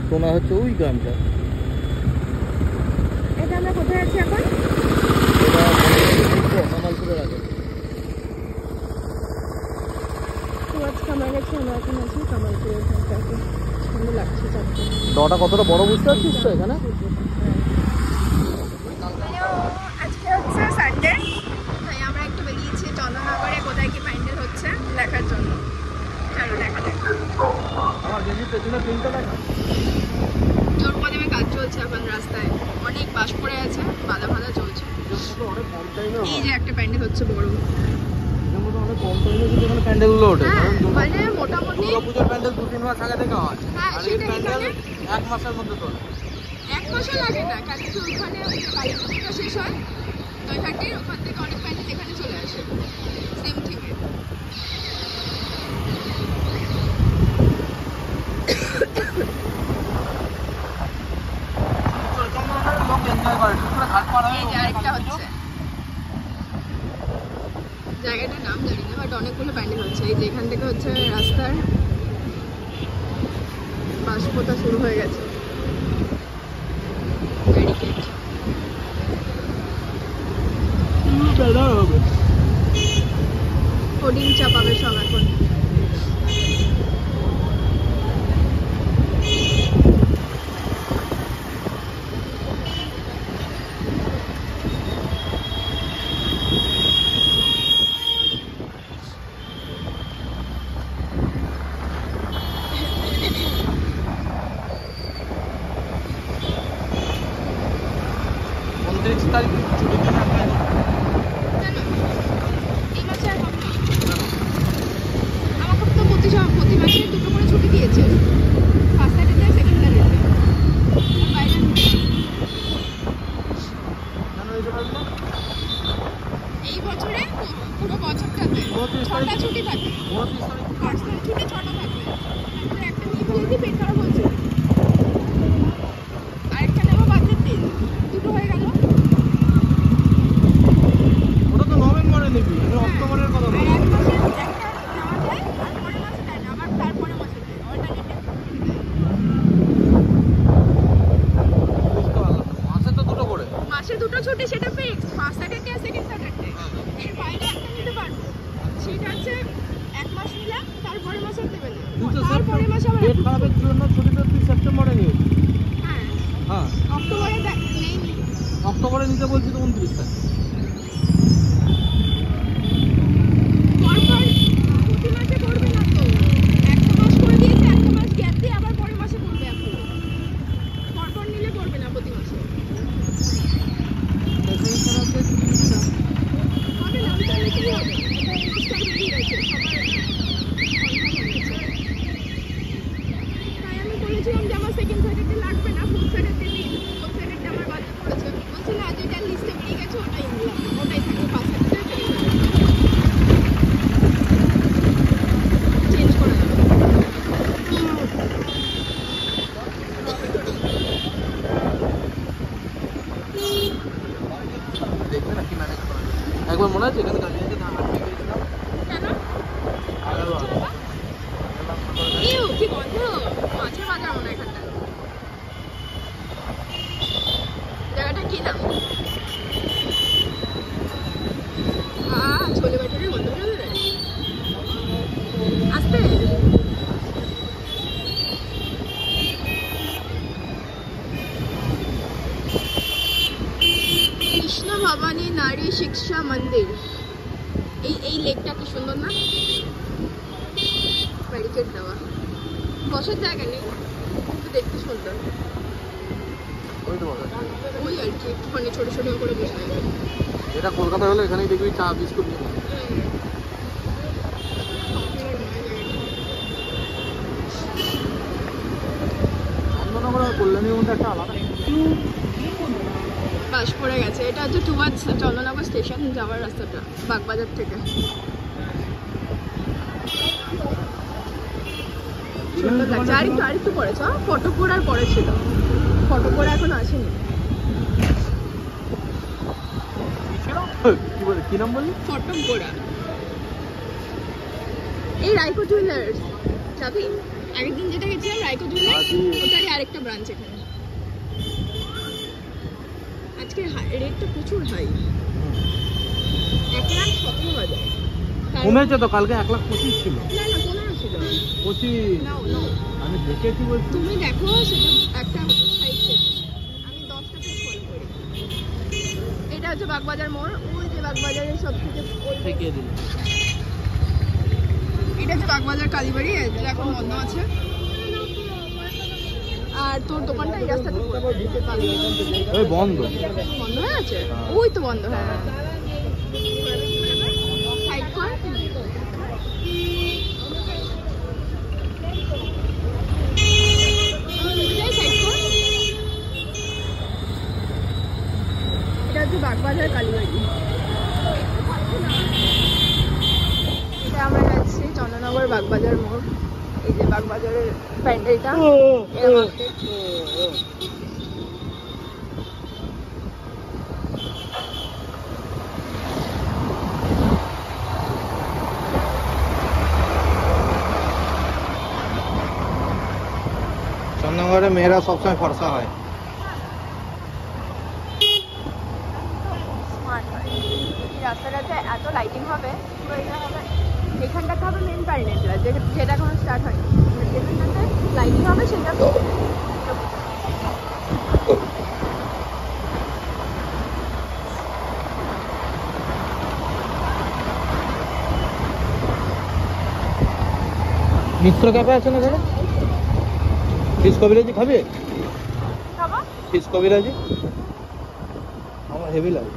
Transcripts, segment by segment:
শোনা হচ্ছে ওই গ্রামটা। এটা আমরা কোথায় আছি এখন? কামালপুরের আগে। আমরা গেছি, আমরা এখন আছি কামালপুরের ঘাটটাতে। সুন্দর লাগছে চারটে। নটা কতটা বড় বুঝতে পারছিস তো এখানে? আজকে হচ্ছে সানডে, তাই আমরা একটু বেরিয়েছি চন্দননগরে কোথায় কি প্যান্ডেল হচ্ছে দেখার জন্য। চলো দেখা যাক। আমার গেঞ্জির পেছনে প্রিন্টটা দেখা। জোর কদমে কাজ চলছে এখন রাস্তায়, অনেক বাস পড়ে আছে, বাধা বাধা চলছে। এই যে একটা প্যান্ডেল হচ্ছে বড়, অনেক কম টাইমে কিন্তু এখানে প্যান্ডেলগুলো ওঠে। মানে মোটামুটি দুর্গাপূজার প্যান্ডেল 2-3 মাস আগে থেকে হয়, আর এই প্যান্ডেল 1 মাসের মধ্যে তোলে। 1 মাসও লাগে না, কারণ কি ওখানে কালী পুজোটা শেষ হয় নৈহাটির, ওখান থেকে অনেক প্যান্ডেল এখানে চলে আসে সেম থিমে। জায়গাটার নাম জানি না, বাট অনেকগুলো প্যান্ডেল হচ্ছে। এই যে এখান থেকে হচ্ছে রাস্তার বাস পোতা শুরু হয়ে গেছে, ব্যারিকেড। হোর্ডিং চাপাবে সব এখন। প্রতি মাসে 2টো করে ছুটি দিয়েছে, ফার্স্ট স্যাটারডে সেকেন্ড স্যাটারডে। এই বছরে পুরো বছরটাতে 6টা ছুটি থাকে, পার্সোনাল ছুটি 6টা থাকবে। তারপরে একটা লিভ দিয়েছি পেট খারাপ হয়েছে, আরেকটা নেবো বাচ্চার দিন, 2টো হয়ে গেল। ওটা তো নভেম্বরে নিবি, আমি অক্টোবরের কথা বলছি। আর 1 মাসে একটা নেওয়া যায়, আর পরের মাসে দেয় না, আবার তারপরে মাসে দেয় অল্টারনেটিভ। মাসে তো 2টো করে, মাসে 2টো ছুটি, সেটা ফিক্স, ফার্স্ট স্যাটারডে আর সেকেন্ড স্যাটারডে। এর বাইরে একটা নিতে পারবো, সেটা হচ্ছে 1 মাস নিলাম, তারপরে মাসে দেবে না, তারপরে মাসে আবার পেট খারাপের জন্য ছুটিটা তুই সেপ্টেম্বরে নিয়েছিস। হ্যাঁ হ্যাঁ, অক্টোবরে নেই, অক্টোবরে নিতে বলছি তো 29 তারিখ। পরপর প্রতি মাসে করবে না তো, একটা মাস করে দিয়েছে, একটা মাস গ্যাপ দিয়ে আবার পরের মাসে করবে। এখন পরপর নিলে করবে না প্রতি মাসে, হবে না, তাহলে কি হবে? রোজগার বেরিয়ে গেছে সবার, তাই আমি বলেছিলাম যে আমার সেকেন্ড স্যাটারডে লাগবে না, ফোর্থ স্যাটারডে দিন। ফোর্থ স্যাটারডে আমার বাজে পড়েছে, বলছি না যেটা লিস্টে বেরিয়ে গেছে ওটাই নিলাম, ওটাই থাকবে ফার্স্ট স্যাটারডে চেঞ্জ করা যাবে। দেখবে না কি ম্যানেজ করা যায়। একবার মনে আছে এখানে দাঁড়িয়ে আছে, আটকে গিয়েছিলাম। কেন? আগেরবার। ইউ, কি গন্ধ, মাছের বাজার মনে হয় এখানটা। জায়গাটা কি নাম? ছোলে বাটারের গন্ধ বেরোবে রে। আসতে কৃষ্ণ ভবানী নারী শিক্ষা মন্দির। এই লেকটা কি সুন্দর না, ব্যারিকেড দেওয়া, বসার জায়গা নেই কিন্তু দেখতে সুন্দর। ওই আর কি একটুখানি ছোট ছোট করে বসে যাবে। এটা কলকাতা হলে এখানেই দেখবি চা বিস্কুট নিয়ে। চন্দননগর আর কল্যাণীর মধ্যে একটা আলাদা বাস পড়ে গেছে। এটা হচ্ছে টুয়ার্ডস চন্দননগর স্টেশন যাওয়ার রাস্তাটা, বাগবাজার থেকে। সুন্দর লাগছে। আরেকটু পরে চ, ফটোপুর আর পরে ছিল, ফটোপুর এখন আসেনি। কি নাম বললি? ফটোপুরা। এই রাইকো জুয়েলার্স যাবি? আগের দিন যেটা গেছিলাম রাইকো জুয়েলার্স, ওটারই আরেকটা ব্রাঞ্চ এখানে। আজকে রেটটা প্রচুর হাই, 1,17,000। কমেছে তো, কালকে 1,25,000 ছিল। না না 15 ছিল। 25 নাও নাও আমি দেখেছি বলছি। তুমি দেখো সেটা একটা সাইড থেকে। আমি 10টা পেজ ফলো করি। এটা হচ্ছে বাগবাজার মোড়, ওই যে বাগবাজারের সব থেকে ঠেকিয়ে দিল। এটা হচ্ছে বাগবাজার কালীবাড়ি, এটা এখন বন্ধ আছে। আর তোর দোকানটা এই রাস্তাতে ওই বন্ধ বন্ধ হয়ে আছে, ওই তো বন্ধ। হ্যাঁ সাইড কর। এটা হচ্ছে বাগবাজার কালীবাড়ি। এটা আমরা যাচ্ছি চন্দ্রনগর বাগবাজার মোড়। এই যে বাগবাজারের প্যান্ডেলটা, চন্দ্রনগরে মেয়েরা সবসময় ফর্সা হয়। রাস্তাটাতে এত লাইটিং হবে, পুরো এটা হবে, এখানটাতে হবে মেন প্যান্ডেলটা, যেটা এখনো স্টার্ট হয়নি। যেখানটাতে লাইটিং হবে সেটা মিশ্র ক্যাফে আছে না এখানে? ফিশ কবিরাজি খাবে? খাবো। ফিশ কবিরাজি আমার হেভি লাগে।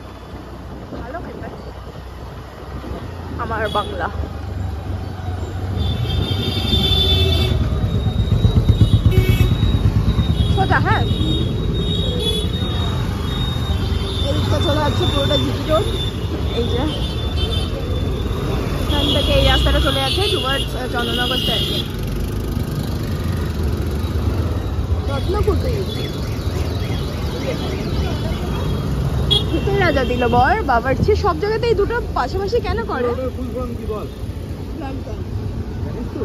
ভালো খেতে। আমার বাংলা সোজা। হ্যাঁ এদিকটা চলে যাচ্ছে পুরোটা জিটি রোড। এই যে এখান থেকে এই রাস্তাটা চলে যাচ্ছে টুয়ার্ডস চন্দ্রনগর স্ট্যান্ড। রত্নপুর তো রাজা দিল বর বাবার্চি, সব জায়গাতেই দুটো পাশাপাশি কেন করে? ফুল ফর্ম কি বল? জানিস তো?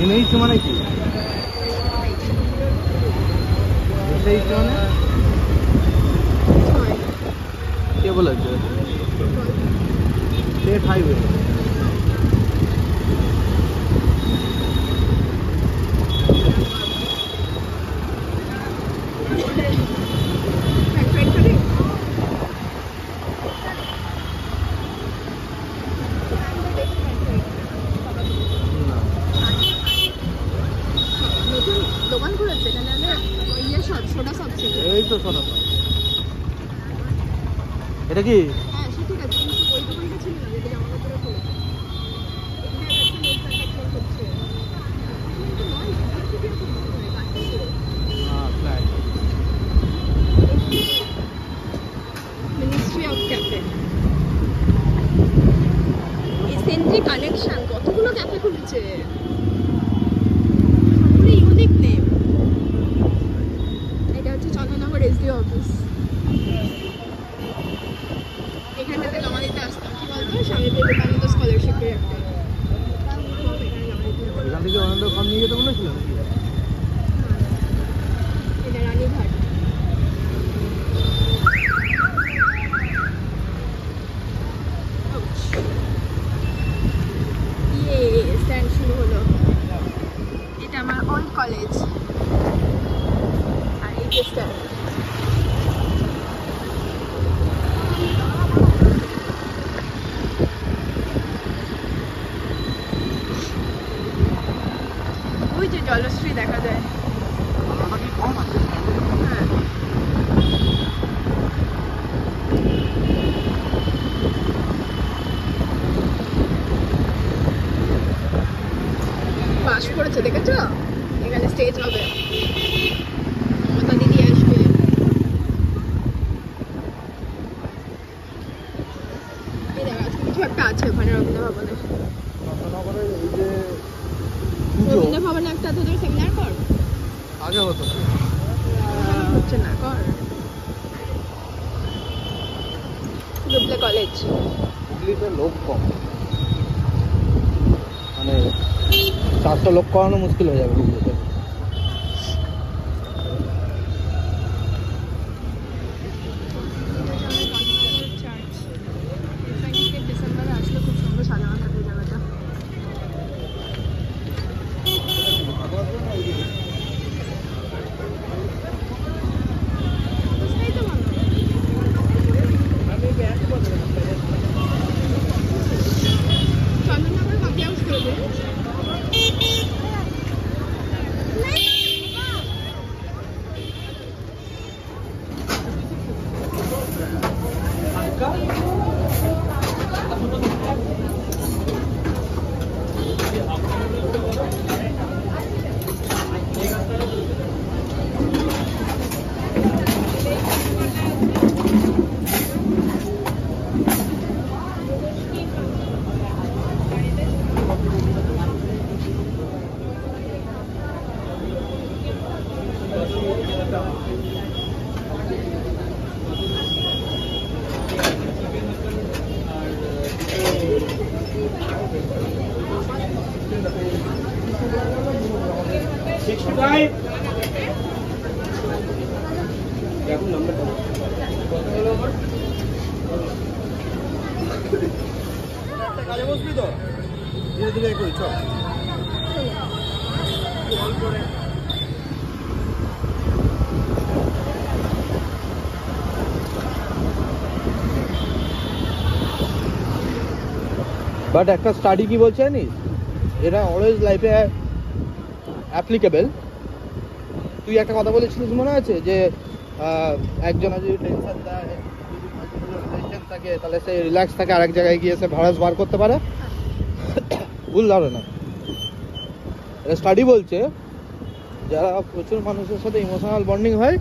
এই মানে কি? এই মানে কে বলেছে? State highway. দোকান খুলেছে এখানে, ইয়ে সব সোডা সব ছিল। এই তো সোডা সব। এটা কি? হ্যাঁ সে ঠিক আছে, কিন্তু ওই দোকানটা ছিল না যেটা জামা কাপড়ের খুলেছে। Ministry of cafe, sentry connection, কতগুলো ক্যাফে খুলেছে, ইউনিক নেম। এটা হচ্ছে চন্দ্রনগর এসডিও অফিস। এখানটাতে জমা দিতে আসতাম, কি বলতো, স্বামী বিবেকানন্দ স্কলারশিপের একটা। এখান থেকে অনন্ত ফর্ম নিয়ে যেতে বলেছিল নাকি? এটা রানীঘাট। স্ট্যান্ড শুরু হলো। এটা আমার ওল্ড কলেজ, আর এই যে স্ট্যান্ড। ওই যে জলশ্রী দেখা যায়। হ্যাঁ বাস করেছে, দেখেছো? এখানে স্টেজ হবে, মমতা দিদি আসবে। এই দেখা কিছু একটা আছে ওখানে রবীন্দ্র ভবনে। চন্দ্রনগরের এই সাথে তোর সেমিনার কর, আগে হতো হচ্ছে না কর। রূপলা কলেজ হুগলিতে লোক কম, মানে 400 লোক করানো মুশকিল হয়ে যাবে হুগলিতে। চার্চ ডিসেম্বরে আসলে খুব সুন্দর সাজানো থাকে জায়গাটা। বুঝতেই তো মনে হয়। চন্দননগর কফি হাউস করে দে। কাজে বসবি তো, ধীরে ধীরে করি চল। বাট একটা স্টাডি কি বলছে জানিস, এটা অলওয়েজ লাইফে অ্যাপ্লিকেবল। তুই একটা কথা বলেছিলিস মনে আছে যে একজন যদি টেনশন দেয়, টেনশন থাকে, তাহলে সে রিল্যাক্স থাকে, আরেক জায়গায় গিয়ে সে ভাড়াস বার করতে পারে। ভুল ধারণা। এটা স্টাডি বলছে যারা প্রচুর মানুষের সাথে ইমোশনাল বন্ডিং হয়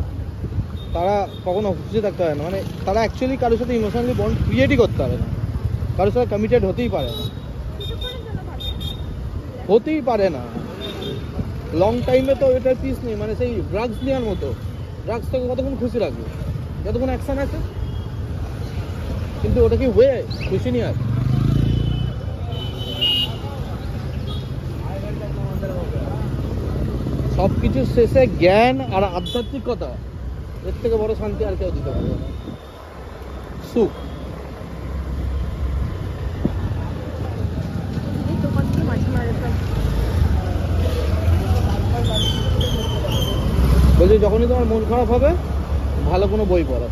তারা কখনো খুশি থাকতে পারে না, মানে তারা অ্যাকচুয়ালি কারোর সাথে ইমোশনালি বন্ড ক্রিয়েটই করতে পারে না, কারোর সাথে কমিটেড হতেই পারে না, হতেই পারে না। লং টাইমে তো এটার পিস নেই, মানে সেই ড্রাগস নেওয়ার মতো। ড্রাগস তোকে কতক্ষণ খুশি রাখবে, যতক্ষণ অ্যাকশন আছে, কিন্তু ওটা কি ওয়ে খুশি নেওয়ার? সব কিছুর শেষে জ্ঞান আর আধ্যাত্মিকতা, এর থেকে বড় শান্তি আর কেউ দিতে পারবে না। সুখ। বলছি যখনই তোমার মন খারাপ হবে ভালো কোনো বই পড়ো।